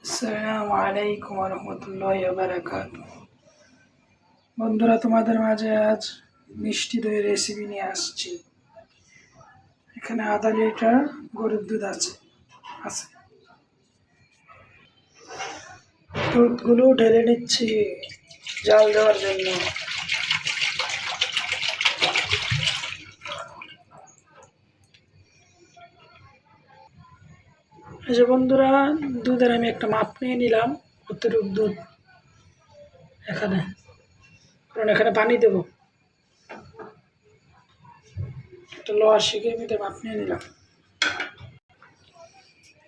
আসসালামু আলাইকুম ওয়া রাহমাতুল্লাহি ওয়া বারাকাতুহু। বন্ধুরা, তোমাদের মাঝে আজ মিষ্টি দইয়ের রেসিপি নিয়ে আসছি। এখানে আধা লিটার গরুর দুধ আছে। দুধগুলো ঢেলে নিচ্ছি জাল দেওয়ার জন্য। এই যে বন্ধুরা, দুধের আমি একটা মাপ নিয়ে নিলাম কতটুকু দুধ এখানে, কারণ এখানে পানি দেব। একটা লোহার শিকের মধ্যে মাপ নিয়ে নিলাম,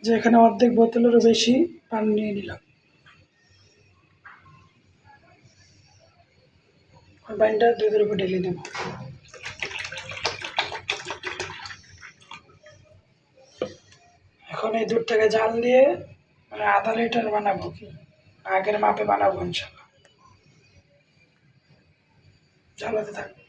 যে এখানে অর্ধেক বোতলেরও বেশি পানি নিয়ে নিলাম। পানিটা দুধের উপর ঢেলে দেব। এখন এই দুধটাকে জাল দিয়ে মানে আধা লিটার বানাবো, কি আগের মাপে বানাবো ইনশাল্লাহ। জ্বালাতে থাকবো।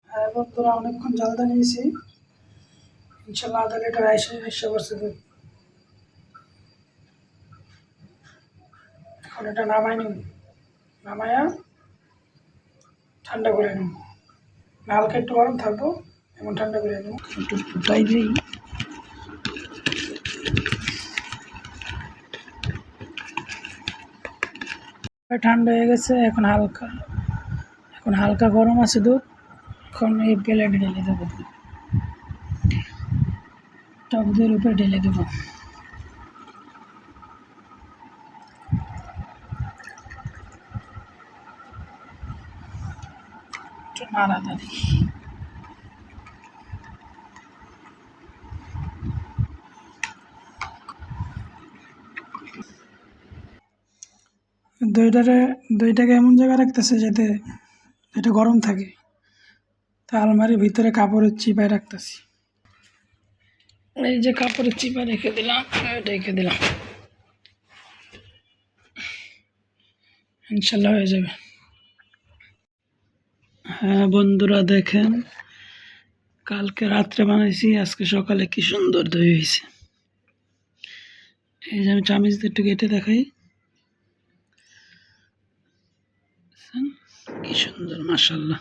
হ্যাঁ বন্ধুরা, অনেকক্ষণ জালটা নিয়েছি, ইনশাল্লাহ আধা লিটার এসে করছে দুধ। এখন এটা নামাই নিব, নামায়া ঠান্ডা করে নেব। হালকা একটু গরম থাকবো, এমন ঠান্ডা করে নেব। একটু ফুটাই দিই। ঠান্ডা হয়ে গেছে, এখন হালকা গরম আছে দুধ। এখন এই প্লেটে ঢেলে দেবো, টক দইয়ের উপরে ঢেলে দেবো। নাড়াতাড়ি দইটাকে এমন জায়গায় রাখতেছে যাতে এটা গরম থাকে। তা আলমারির ভিতরে কাপড়ের চিপায় রাখতেছি। এই যে কাপড়ের চিপা রেখে দিলাম, ইনশাল্লাহ হয়ে যাবে। হ্যাঁ বন্ধুরা, দেখেন কালকে রাত্রে বানাইছি, আজকে সকালে কি সুন্দর দই হয়েছে। এই যে আমি চামিচ দিয়ে একটু কেটে দেখাই, কি সুন্দর, মাশাআল্লাহ।